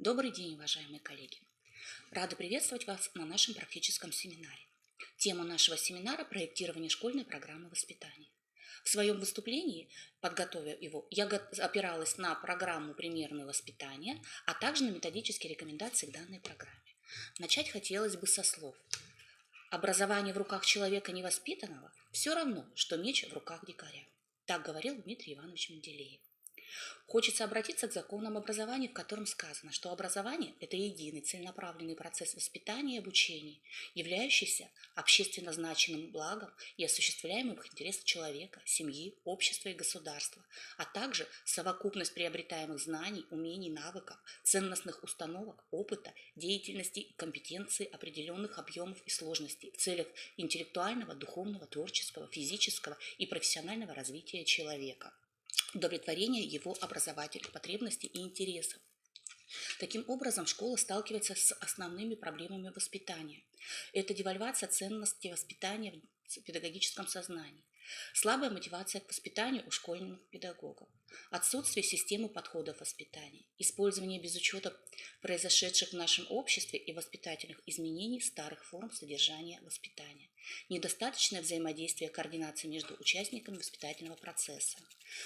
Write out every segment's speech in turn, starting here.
Добрый день, уважаемые коллеги! Рада приветствовать вас на нашем практическом семинаре. Тема нашего семинара – проектирование школьной программы воспитания. В своем выступлении, подготовив его, я опиралась на программу «Примерное воспитание», а также на методические рекомендации к данной программе. Начать хотелось бы со слов. Образование в руках человека невоспитанного все равно, что меч в руках дикаря. Так говорил Дмитрий Иванович Менделеев. Хочется обратиться к закону об образовании, в котором сказано, что образование – это единый целенаправленный процесс воспитания и обучения, являющийся общественно значимым благом и осуществляемым в интересах человека, семьи, общества и государства, а также совокупность приобретаемых знаний, умений, навыков, ценностных установок, опыта, деятельности и компетенций определенных объемов и сложностей в целях интеллектуального, духовного, творческого, физического и профессионального развития человека, удовлетворения его образовательных потребностей и интересов. Таким образом, школа сталкивается с основными проблемами воспитания. Это девальвация ценностей воспитания в педагогическом сознании, слабая мотивация к воспитанию у школьных педагогов, отсутствие системы подходов воспитания, использование без учета произошедших в нашем обществе и воспитательных изменений старых форм содержания воспитания, недостаточное взаимодействие и координация между участниками воспитательного процесса,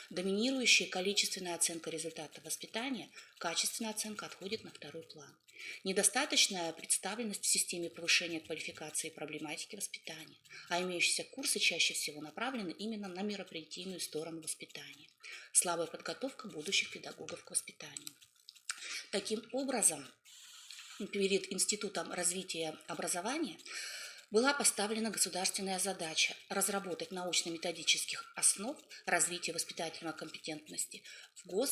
доминирующая количественная оценка результатов воспитания, качественная оценка отходит на второй план, недостаточная представленность в системе повышения квалификации и проблематики воспитания, а имеющиеся курсы чаще всего направлены именно на мероприятийную сторону воспитания, слабая подготовка будущих педагогов к воспитанию. Таким образом, перед Институтом развития образования была поставлена государственная задача разработать научно-методических основ развития воспитательной компетентности в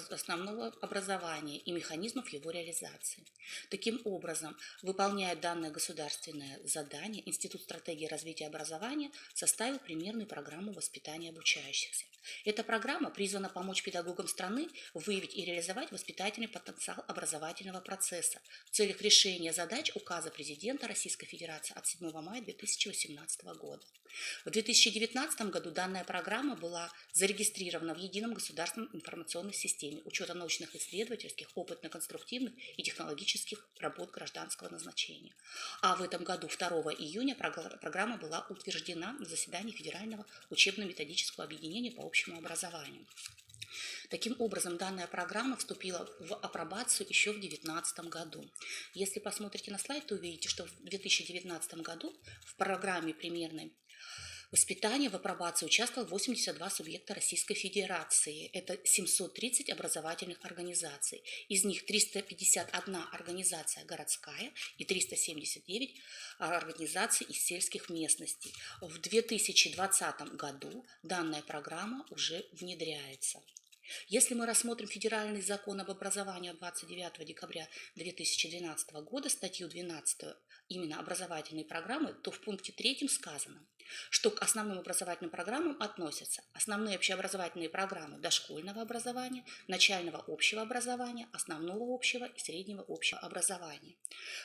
основного образования и механизмов его реализации. Таким образом, выполняя данное государственное задание, Институт стратегии развития образования составил примерную программу воспитания обучающихся. Эта программа призвана помочь педагогам страны выявить и реализовать воспитательный потенциал образовательного процесса в целях решения задач Указа Президента Российской Федерации от 7 мая 2018 года. В 2019 году данная программа была зарегистрирована в Едином государственном информационной системе учета научных, исследовательских, опытно-конструктивных и технологических работ гражданского назначения. А в этом году, 2 июня, программа была утверждена на заседании Федерального учебно-методического объединения по общему образованию. Таким образом, данная программа вступила в апробацию еще в 2019 году. Если посмотрите на слайд, то увидите, что в 2019 году в программе «Примерное воспитание» в апробации участвовало 82 субъекта Российской Федерации. Это 730 образовательных организаций. Из них 351 организация городская и 379 организаций из сельских местностей. В 2020 году данная программа уже внедряется. Если мы рассмотрим Федеральный закон об образовании от 29 декабря 2012 года, статью 12, именно образовательные программы, то в пункте 3 сказано, что к основным образовательным программам относятся основные общеобразовательные программы дошкольного образования, начального общего образования, основного общего и среднего общего образования.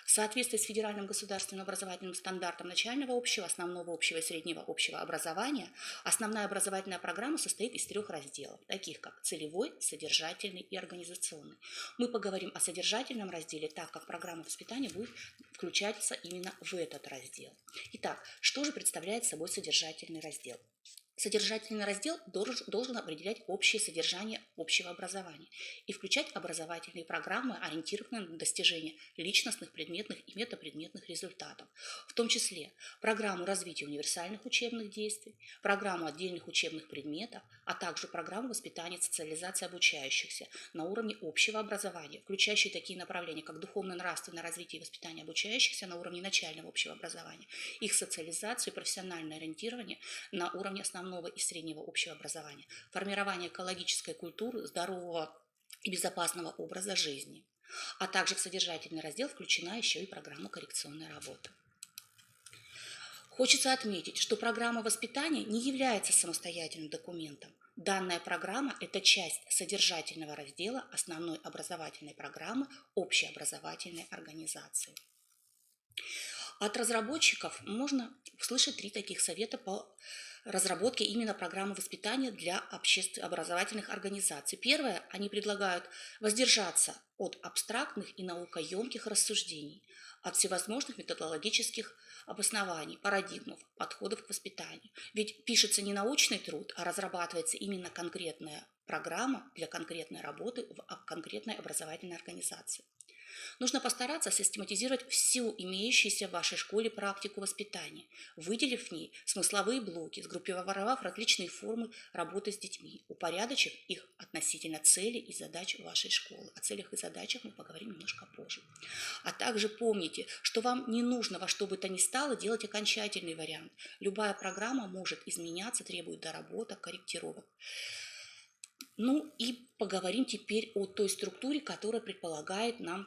В соответствии с федеральным государственным образовательным стандартом начального общего, основного общего и среднего общего образования, основная образовательная программа состоит из 3 разделов, таких как целевой, содержательный и организационный. Мы поговорим о содержательном разделе, так как программа воспитания будет включаться именно в этот раздел. Итак, что же представляет собой содержательный раздел? Содержательный раздел должен определять общее содержание общего образования и включать образовательные программы, ориентированные на достижение личностных, предметных и метапредметных результатов, в том числе программу развития универсальных учебных действий, программу отдельных учебных предметов, а также программу воспитания и социализации обучающихся на уровне общего образования, включающие такие направления, как духовно-нравственное развитие и воспитание обучающихся на уровне начального общего образования, их социализацию и профессиональное ориентирование на уровне основного и среднего общего образования, формирование экологической культуры, здорового и безопасного образа жизни. А также в содержательный раздел включена еще и программа коррекционной работы. Хочется отметить, что программа воспитания не является самостоятельным документом. Данная программа – это часть содержательного раздела основной образовательной программы общеобразовательной организации. От разработчиков можно услышать 3 таких совета по разработки именно программы воспитания для общественнообразовательных организаций. Первое, они предлагают воздержаться от абстрактных и наукоемких рассуждений, от всевозможных методологических обоснований, парадигмов, подходов к воспитанию. Ведь пишется не научный труд, а разрабатывается именно конкретная программа для конкретной работы в конкретной образовательной организации. Нужно постараться систематизировать всю имеющуюся в вашей школе практику воспитания, выделив в ней смысловые блоки, сгруппировав различные формы работы с детьми, упорядочив их относительно целей и задач вашей школы. О целях и задачах мы поговорим немножко позже. А также помните, что вам не нужно во что бы то ни стало делать окончательный вариант. Любая программа может изменяться, требует доработок, корректировок. Ну и поговорим теперь о той структуре, которая предполагает нам,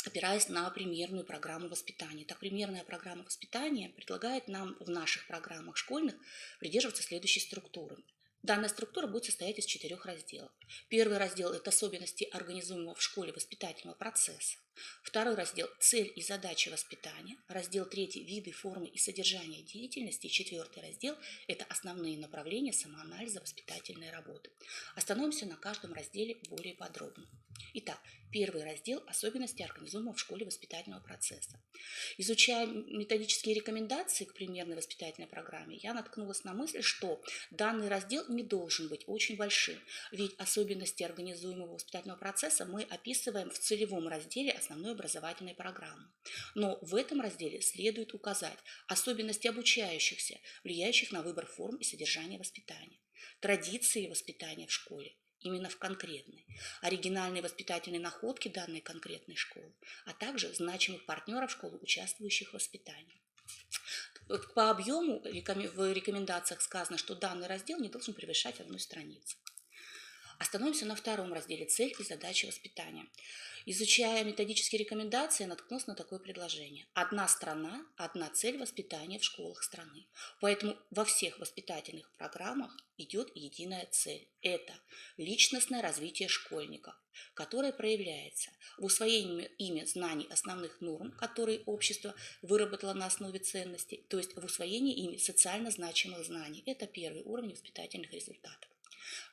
опираясь на примерную программу воспитания. Так, примерная программа воспитания предлагает нам в наших программах школьных придерживаться следующей структуры. Данная структура будет состоять из 4 разделов. Первый раздел – это особенности организуемого в школе воспитательного процесса. Второй раздел – цель и задачи воспитания. Раздел 3 – виды, формы и содержание деятельности. И 4 раздел – это основные направления самоанализа воспитательной работы. Остановимся на каждом разделе более подробно. Итак, первый раздел – особенности организуемого в школе воспитательного процесса. Изучая методические рекомендации к примерной воспитательной программе, я наткнулась на мысль, что данный раздел не должен быть очень большим, ведь особенности организуемого воспитательного процесса мы описываем в целевом разделе основной образовательной программы. Но в этом разделе следует указать особенности обучающихся, влияющих на выбор форм и содержание воспитания, традиции воспитания в школе, именно в конкретной, оригинальные воспитательные находки данной конкретной школы, а также значимых партнеров школы, участвующих в воспитании. По объему в рекомендациях сказано, что данный раздел не должен превышать 1 страницу. Остановимся на втором разделе «Цель и задачи воспитания». Изучая методические рекомендации, я наткнулась на такое предложение. Одна страна, одна цель воспитания в школах страны. Поэтому во всех воспитательных программах идет единая цель. Это личностное развитие школьников, которое проявляется в усвоении ими знаний основных норм, которые общество выработало на основе ценностей, то есть в усвоении ими социально значимых знаний. Это первый уровень воспитательных результатов.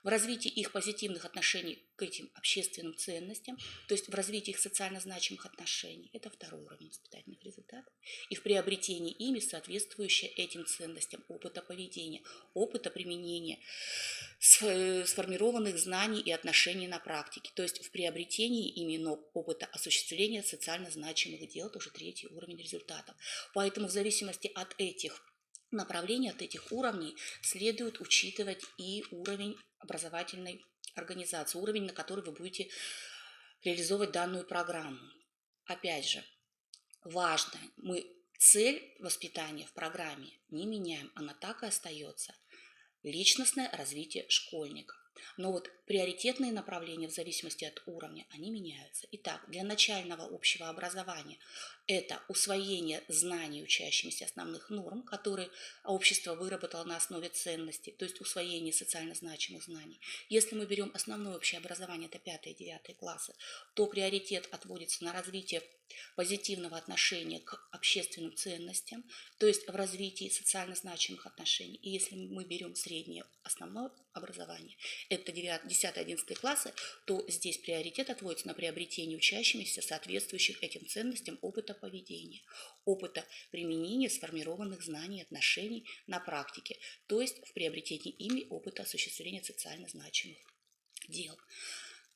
В развитии их позитивных отношений к этим общественным ценностям, то есть в развитии их социально значимых отношений, это второй уровень воспитательных результатов, и в приобретении ими соответствующего этим ценностям опыта поведения, опыта применения сформированных знаний и отношений на практике, то есть в приобретении именно опыта осуществления социально значимых дел, тоже третий уровень результатов. Поэтому в зависимости от этих направлений, от этих уровней следует учитывать и уровень образовательной организации, уровень, на который вы будете реализовывать данную программу. Опять же, важно, мы цель воспитания в программе не меняем, она так и остается. Личностное развитие школьника. Но вот приоритетные направления в зависимости от уровня, они меняются. Итак, для начального общего образования это усвоение знаний учащимися основных норм, которые общество выработало на основе ценностей, то есть усвоение социально значимых знаний. Если мы берем основное общее образование, это 5-9 классы, то приоритет отводится на развитие позитивного отношения к общественным ценностям, то есть в развитии социально значимых отношений. И если мы берем среднее основное образование, это 10-11 классы, то здесь приоритет отводится на приобретение учащимися соответствующих этим ценностям опыта поведения, опыта применения сформированных знаний и отношений на практике, то есть в приобретении ими опыта осуществления социально значимых дел.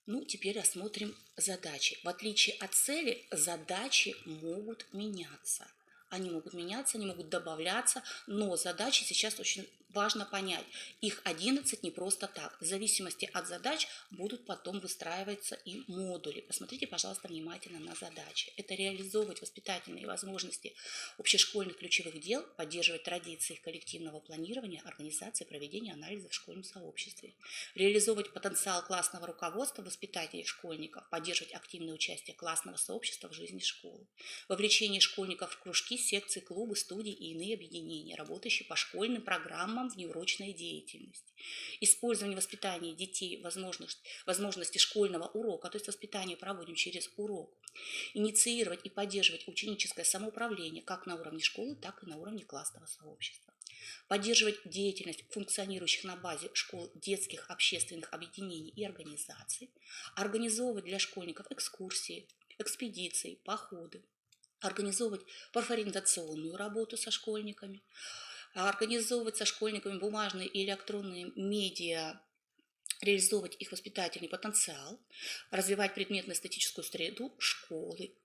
Ну, теперь рассмотрим задачи. В отличие от цели, задачи могут меняться. Они могут меняться, они могут добавляться, но задачи сейчас очень важно понять. Их 11 не просто так. В зависимости от задач будут потом выстраиваться и модули. Посмотрите, пожалуйста, внимательно на задачи. Это реализовывать воспитательные возможности общешкольных ключевых дел, поддерживать традиции коллективного планирования, организации, проведения анализа в школьном сообществе. Реализовывать потенциал классного руководства, воспитателей школьников, поддерживать активное участие классного сообщества в жизни школы. Вовлечение школьников в кружки, секции, клубы, студии и иные объединения, работающие по школьным программам в неурочной деятельности. Использование воспитания детей возможности школьного урока, то есть воспитание проводим через урок. Инициировать и поддерживать ученическое самоуправление как на уровне школы, так и на уровне классного сообщества. поддерживать деятельность функционирующих на базе школ детских общественных объединений и организаций, организовывать для школьников экскурсии, экспедиции, походы, организовывать профориентационную работу со школьниками, организовывать со школьниками бумажные и электронные медиа, реализовывать их воспитательный потенциал, развивать предметно-эстетическую среду школы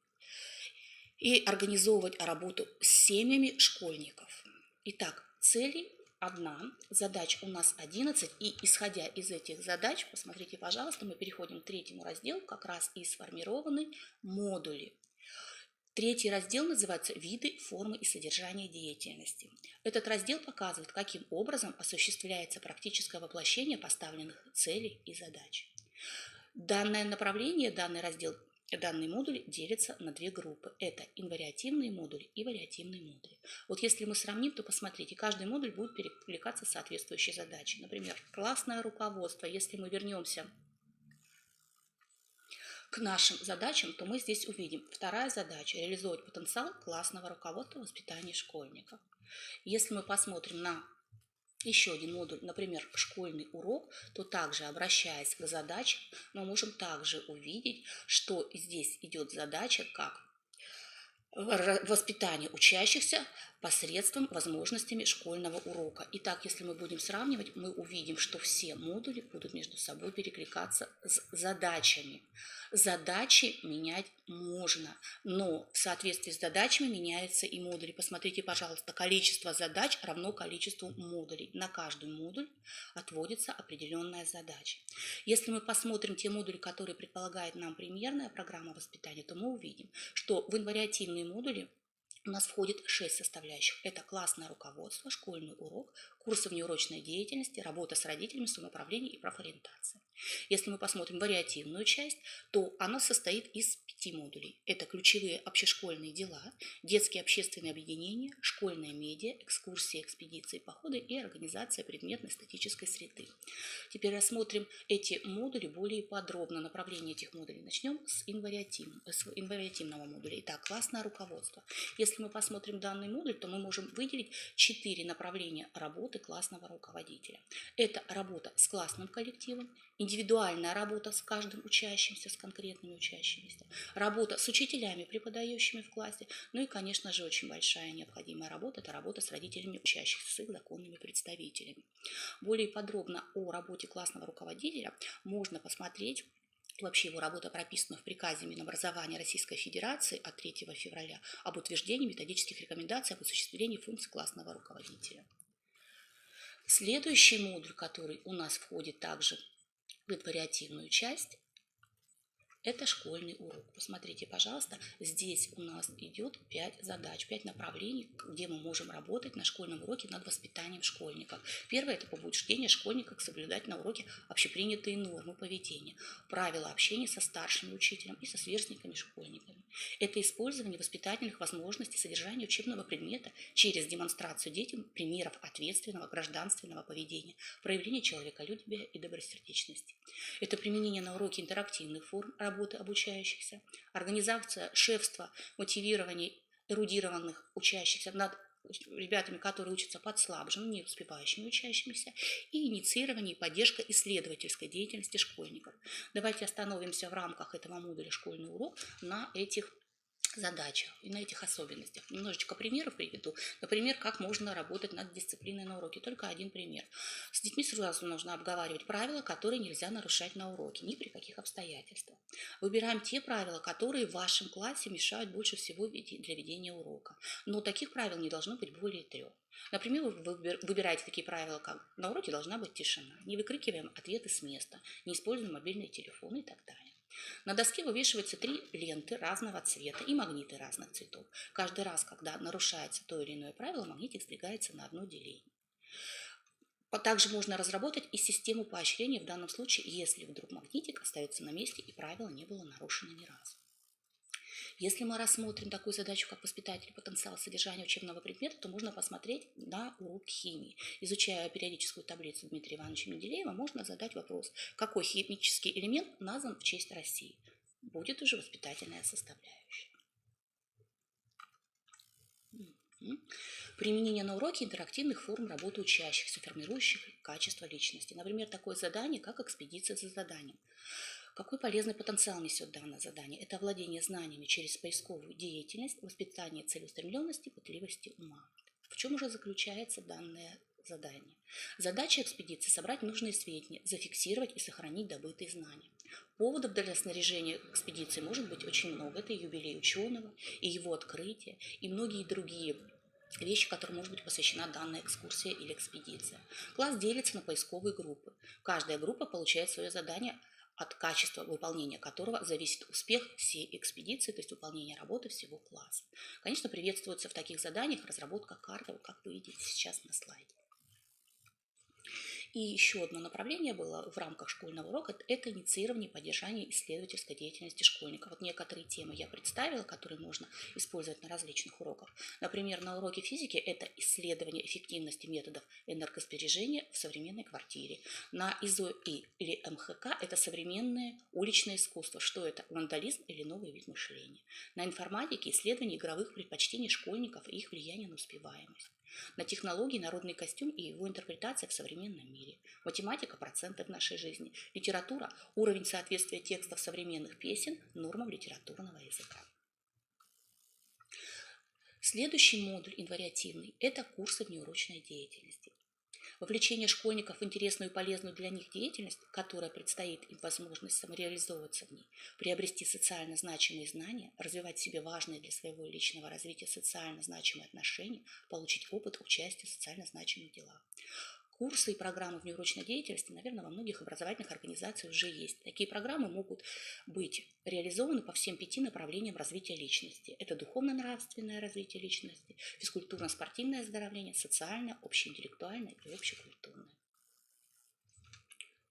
и организовывать работу с семьями школьников. Итак, целей одна, задач у нас 11, и исходя из этих задач, посмотрите, пожалуйста, мы переходим к третьему разделу, как раз и сформированы модули. Третий раздел называется «Виды, формы и содержание деятельности». Этот раздел показывает, каким образом осуществляется практическое воплощение поставленных целей и задач. Данное направление, данный раздел, данные модули делятся на две группы. Это инвариативные модули и вариативные модули. Вот если мы сравним, то посмотрите, каждый модуль будет перекликаться с соответствующей задачей. Например, классное руководство. Если мы вернемся к нашим задачам, то мы здесь увидим вторая задача – реализовать потенциал классного руководства в воспитании школьников. Если мы посмотрим на еще один модуль, например, школьный урок, то также, обращаясь к задачам, мы можем также увидеть, что здесь идет задача как воспитание учащихся посредством возможностями школьного урока. Итак, если мы будем сравнивать, мы увидим, что все модули будут между собой перекликаться с задачами. Задачи менять можно, но в соответствии с задачами меняются и модули. Посмотрите, пожалуйста, количество задач равно количеству модулей. На каждый модуль отводится определенная задача. Если мы посмотрим те модули, которые предполагает нам примерная программа воспитания, то мы увидим, что в инвариативные модули у нас входит 6 составляющих. Это классное руководство, школьный урок, курсы внеурочной деятельности, работа с родителями, самоуправление и профориентация. Если мы посмотрим вариативную часть, то она состоит из 5 модулей. Это ключевые общешкольные дела, детские общественные объединения, школьная медиа, экскурсии, экспедиции, походы и организация предметно-эстетической среды. Теперь рассмотрим эти модули более подробно, направление этих модулей. Начнем с инвариативного модуля. Итак, классное руководство. Если мы посмотрим данный модуль, то мы можем выделить 4 направления работы классного руководителя. Это работа с классным коллективом, индивидуальная работа с каждым учащимся, с конкретными учащимися, работа с учителями, преподающими в классе, ну и, конечно же, очень большая необходимая работа – это работа с родителями учащихся, с их законными представителями. Более подробно о работе классного руководителя можно посмотреть. Вообще его работа прописана в приказе Минобразования Российской Федерации от 3 февраля об утверждении методических рекомендаций об осуществлении функций классного руководителя. Следующий модуль, который у нас входит также в вариативную часть, это школьный урок. Посмотрите, пожалуйста, здесь у нас идет 5 задач, 5 направлений, где мы можем работать на школьном уроке над воспитанием школьников. Первое – это побуждение школьников соблюдать на уроке общепринятые нормы поведения, правила общения со старшим учителем и со сверстниками-школьниками. Это использование воспитательных возможностей содержания учебного предмета через демонстрацию детям примеров ответственного гражданственного поведения, проявление человеколюбия и добросердечности. Это применение на уроке интерактивных форм работы обучающихся, организация шефства, мотивирование эрудированных учащихся над ребятами, которые учатся подслабженными, не успевающими учащимися, и инициирование и поддержка исследовательской деятельности школьников. Давайте остановимся в рамках этого модуля «Школьный урок» на этих задачах и на этих особенностях. Немножечко примеров приведу. Например, как можно работать над дисциплиной на уроке. Только один пример. С детьми сразу нужно обговаривать правила, которые нельзя нарушать на уроке, ни при каких обстоятельствах. Выбираем те правила, которые в вашем классе мешают больше всего для ведения урока. Но таких правил не должно быть более 3. Например, вы выбираете такие правила, как на уроке должна быть тишина, не выкрикиваем ответы с места, не используем мобильные телефоны и так далее. На доске вывешиваются 3 ленты разного цвета и магниты разных цветов. Каждый раз, когда нарушается то или иное правило, магнитик сдвигается на одно деление. Также можно разработать и систему поощрения в данном случае, если вдруг магнитик остается на месте и правило не было нарушено ни разу. Если мы рассмотрим такую задачу, как воспитательный потенциал содержания учебного предмета, то можно посмотреть на урок химии. Изучая периодическую таблицу Дмитрия Ивановича Менделеева, можно задать вопрос, какой химический элемент назван в честь России. Будет уже воспитательная составляющая. Применение на уроке интерактивных форм работы учащихся, формирующих качество личности. Например, такое задание, как экспедиция за заданием. Какой полезный потенциал несет данное задание? Это овладение знаниями через поисковую деятельность, воспитание целеустремленности, пытливости ума. В чем же заключается данное задание? Задача экспедиции – собрать нужные сведения, зафиксировать и сохранить добытые знания. Поводов для снаряжения экспедиции может быть очень много. Это и юбилей ученого, и его открытие, и многие другие вещи, которым может быть посвящена данная экскурсия или экспедиция. Класс делится на поисковые группы. Каждая группа получает свое задание, от качества выполнения которого зависит успех всей экспедиции, то есть выполнение работы всего класса. Конечно, приветствуется в таких заданиях разработка карты, как вы видите сейчас на слайде. И еще одно направление было в рамках школьного урока – это инициирование и поддержание исследовательской деятельности школьников. Вот некоторые темы я представила, которые можно использовать на различных уроках. Например, на уроке физики – это исследование эффективности методов энергосбережения в современной квартире. На ИЗОИ или МХК – это современное уличное искусство. Что это? Вандализм или новый вид мышления. На информатике – исследование игровых предпочтений школьников и их влияние на успеваемость. На технологии народный костюм и его интерпретация в современном мире. Математика – проценты в нашей жизни. Литература – уровень соответствия текстов современных песен нормам литературного языка. Следующий модуль инвариативный – это курсы внеурочной деятельности. Вовлечение школьников в интересную и полезную для них деятельность, которая предстоит им возможность самореализовываться в ней, приобрести социально значимые знания, развивать в себе важные для своего личного развития социально значимые отношения, получить опыт участия в социально значимых делах. Курсы и программы внеурочной деятельности, наверное, во многих образовательных организациях уже есть. Такие программы могут быть реализованы по всем 5 направлениям развития личности. Это духовно-нравственное развитие личности, физкультурно-спортивное оздоровление, социальное, общеинтеллектуальное и общекультурное.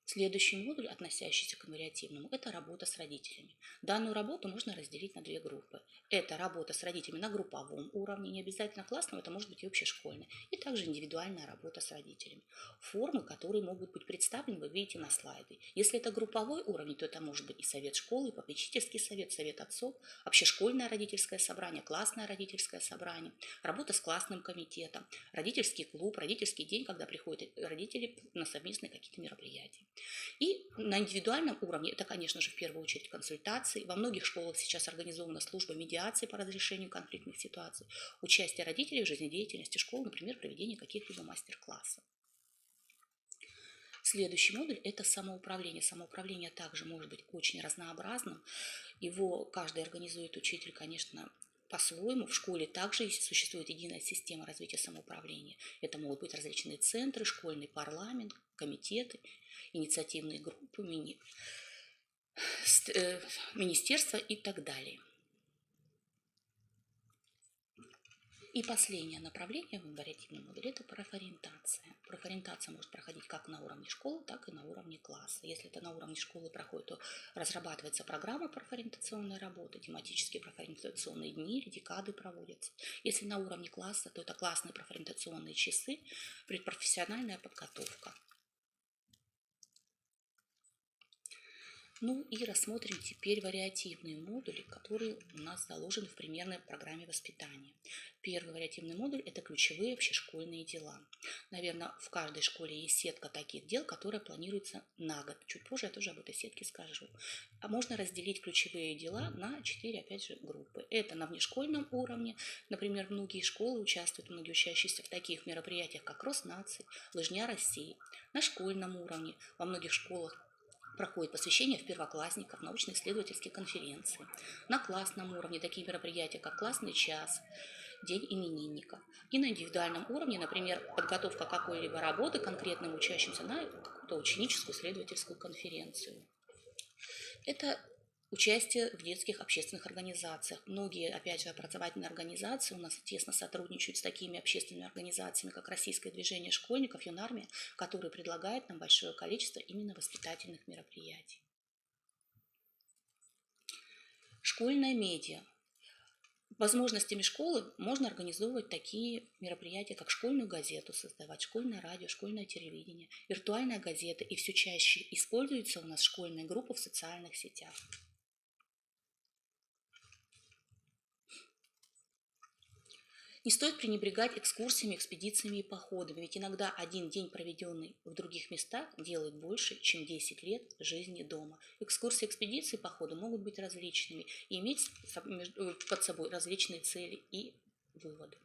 Следующий модуль, относящийся к инвариативному, это работа с родителями. Данную работу можно разделить на 2 группы. Это работа с родителями на групповом уровне, не обязательно классном, это может быть и общешкольная, и также индивидуальная работа с родителями. Формы, которые могут быть представлены, вы видите на слайде. Если это групповой уровень, то это может быть и совет школы, и попечительский совет, совет отцов, общешкольное родительское собрание, классное родительское собрание, работа с классным комитетом, родительский клуб, родительский день, когда приходят родители на совместные какие-то мероприятия. И на индивидуальном уровне это, конечно же, в первую очередь консультации. Во многих школах сейчас организована служба медиации по разрешению конфликтных ситуаций, участие родителей в жизнедеятельности школ, например, проведение каких-либо мастер-классов. Следующий модуль – это самоуправление. Самоуправление также может быть очень разнообразным. Его каждый организует учитель, конечно, по-своему. В школе также существует единая система развития самоуправления. Это могут быть различные центры, школьный парламент, комитеты, инициативные группы, министерства и так далее. И последнее направление в инвариативном модуле – это профориентация. Профориентация может проходить как на уровне школы, так и на уровне класса. Если это на уровне школы проходит, то разрабатывается программа профориентационной работы, тематические профориентационные дни или декады проводятся. Если на уровне класса, то это классные профориентационные часы, предпрофессиональная подготовка. Ну и рассмотрим теперь вариативные модули, которые у нас заложены в примерной программе воспитания. Первый вариативный модуль – это ключевые общешкольные дела. Наверное, в каждой школе есть сетка таких дел, которая планируется на год. Чуть позже я тоже об этой сетке скажу. А можно разделить ключевые дела на 4, опять же, группы. Это на внешкольном уровне. Например, многие школы участвуют, многие учащиеся в таких мероприятиях, как Рост наций, Лыжня России. На школьном уровне во многих школах проходит посвящение в первоклассников, научно-исследовательские конференции. На классном уровне такие мероприятия, как классный час, день именинника. И на индивидуальном уровне, например, подготовка какой-либо работы конкретным учащимся на какую-то ученическую исследовательскую конференцию. Это участие в детских общественных организациях. Многие, опять же, образовательные организации у нас тесно сотрудничают с такими общественными организациями, как Российское движение школьников, Юнармия, которые предлагают нам большое количество именно воспитательных мероприятий. Школьная медиа. Возможностями школы можно организовывать такие мероприятия, как школьную газету создавать, школьное радио, школьное телевидение, виртуальная газета. И все чаще используется у нас школьная группа в социальных сетях. Не стоит пренебрегать экскурсиями, экспедициями и походами, ведь иногда один день, проведенный в других местах, делает больше, чем 10 лет жизни дома. Экскурсии, экспедиции, походы могут быть различными и иметь под собой различные цели и выводы.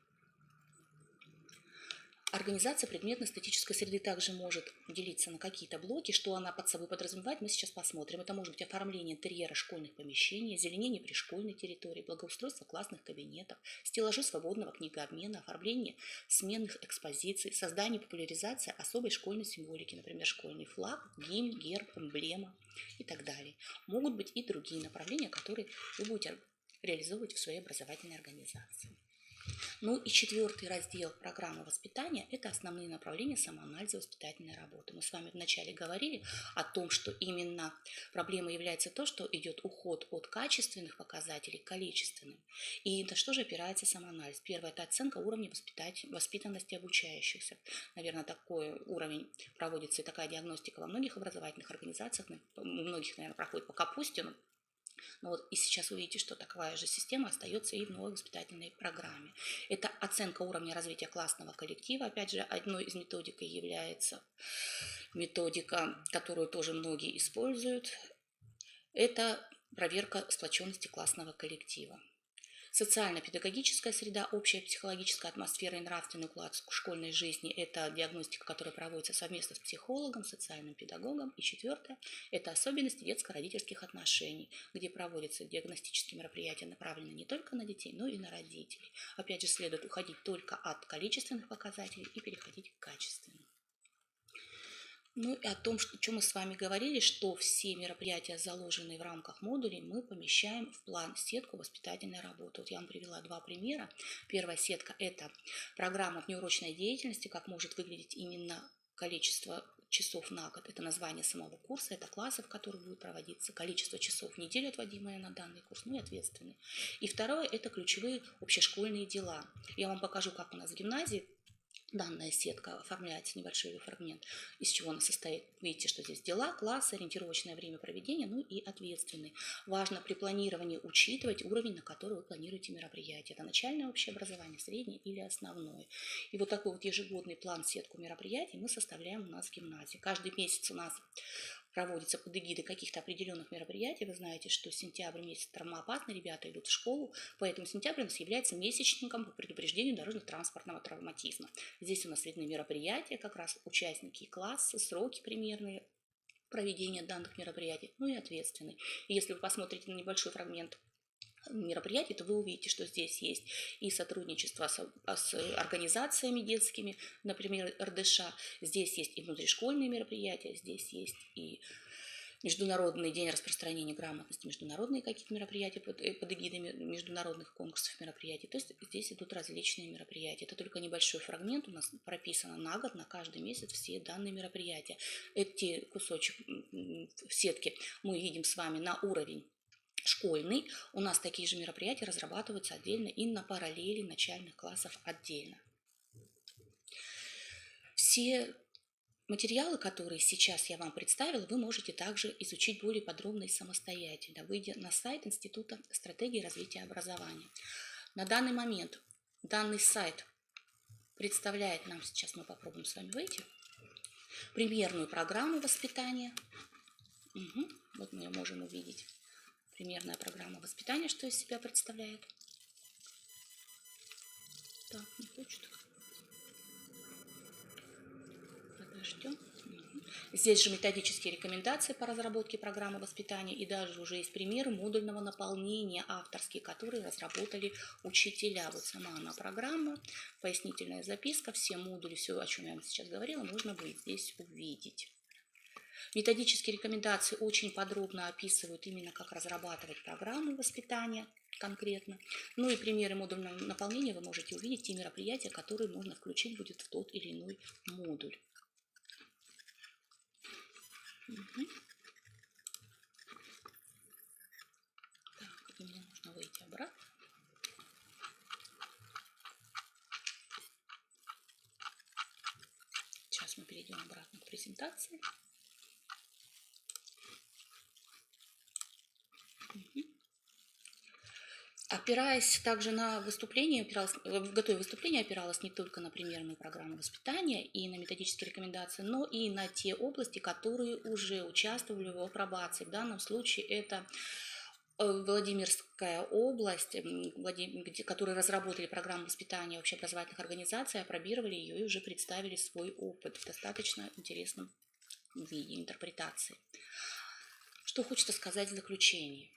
Организация предметно-эстетической среды также может делиться на какие-то блоки. Что она под собой подразумевает, мы сейчас посмотрим. Это может быть оформление интерьера школьных помещений, озеленение пришкольной территории, благоустройство классных кабинетов, стеллажи свободного книгообмена, оформление сменных экспозиций, создание и популяризация особой школьной символики, например, школьный флаг, гимн, герб, эмблема и так далее. Могут быть и другие направления, которые вы будете реализовывать в своей образовательной организации. Ну и четвертый раздел программы воспитания – это основные направления самоанализа воспитательной работы. Мы с вами вначале говорили о том, что именно проблемой является то, что идет уход от качественных показателей к количественным. И на что же опирается самоанализ? Первое – это оценка уровня воспитанности обучающихся. Наверное, такой уровень проводится и такая диагностика во многих образовательных организациях. У многих, наверное, проходит по Капустину. Но вот и сейчас вы видите, что такая же система остается и в новой воспитательной программе. Это оценка уровня развития классного коллектива. Опять же, одной из методик является методика, которую тоже многие используют. Это проверка сплоченности классного коллектива. Социально-педагогическая среда, общая психологическая атмосфера и нравственный уклад школьной жизни – это диагностика, которая проводится совместно с психологом, социальным педагогом. И четвертое – это особенности детско-родительских отношений, где проводятся диагностические мероприятия, направленные не только на детей, но и на родителей. Опять же, следует уходить только от количественных показателей и переходить к качественным. Ну и о том, о чем мы с вами говорили, что все мероприятия, заложенные в рамках модулей, мы помещаем в план сетку воспитательной работы. Вот я вам привела два примера. Первая сетка – это программа внеурочной деятельности, как может выглядеть именно количество часов на год. Это название самого курса, это классы, в которых будет проводиться, количество часов в неделю, отводимое на данный курс, ну и ответственный. И второе – это ключевые общешкольные дела. Я вам покажу, как у нас в гимназии данная сетка оформляется, небольшой фрагмент, из чего она состоит. Видите, что здесь дела, классы, ориентировочное время проведения, ну и ответственный. Важно при планировании учитывать уровень, на который вы планируете мероприятие. Это начальное общее образование, среднее или основное. И вот такой вот ежегодный план, сетку мероприятий мы составляем у нас в гимназии. Каждый месяц у нас проводится под эгидой каких-то определенных мероприятий. Вы знаете, что сентябрь месяц травмоопасный, ребята идут в школу, поэтому сентябрь у нас является месячником по предупреждению дорожно-транспортного травматизма. Здесь у нас видны мероприятия, как раз участники класса, сроки примерные проведения данных мероприятий, ну и ответственный. И если вы посмотрите на небольшой фрагмент мероприятий, то вы увидите, что здесь есть и сотрудничество с организациями детскими, например, РДШ, здесь есть и внутришкольные мероприятия, здесь есть и Международный день распространения грамотности, международные какие-то мероприятия под эгидами международных конкурсов мероприятий. То есть здесь идут различные мероприятия. Это только небольшой фрагмент, у нас прописано на год, на каждый месяц все данные мероприятия. Эти кусочек в сетке мы видим с вами на уровень школьный. У нас такие же мероприятия разрабатываются отдельно и на параллели начальных классов отдельно. Все материалы, которые сейчас я вам представила, вы можете также изучить более подробно и самостоятельно, выйдя на сайт Института стратегии развития образования. На данный момент данный сайт представляет нам, сейчас мы попробуем с вами выйти, примерную программу воспитания. Вот мы ее можем увидеть. Примерная программа воспитания, что из себя представляет. Так, не хочет. Подождем. Здесь же методические рекомендации по разработке программы воспитания, и даже уже есть примеры модульного наполнения авторские, которые разработали учителя. Вот сама она программа, пояснительная записка, все модули, все, о чем я вам сейчас говорила, можно будет здесь увидеть. Методические рекомендации очень подробно описывают именно, как разрабатывать программы воспитания конкретно. Ну и примеры модульного наполнения вы можете увидеть, те мероприятия, которые можно включить будет в тот или иной модуль. Так, и мне нужно выйти обратно. Сейчас мы перейдем обратно к презентации. Опираясь также на выступление, готовя выступление, опиралась не только на примерную программу воспитания и на методические рекомендации, но и на те области, которые уже участвовали в апробации. В данном случае это Владимирская область, которые разработали программу воспитания в общеобразовательных организаций, опробировали ее и уже представили свой опыт в достаточно интересном виде интерпретации. Что хочется сказать в заключении?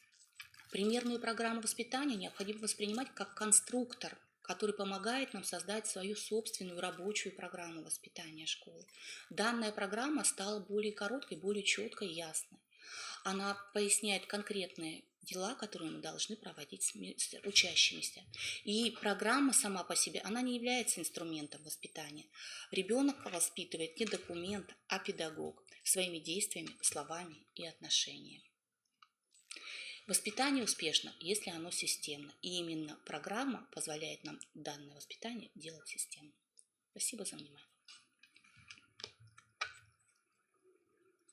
Примерную программу воспитания необходимо воспринимать как конструктор, который помогает нам создать свою собственную рабочую программу воспитания школы. Данная программа стала более короткой, более четкой и ясной. Она поясняет конкретные дела, которые мы должны проводить с учащимися. И программа сама по себе, она не является инструментом воспитания. Ребенок воспитывает не документ, а педагог своими действиями, словами и отношениями. Воспитание успешно, если оно системно. И именно программа позволяет нам данное воспитание делать системно. Спасибо за внимание.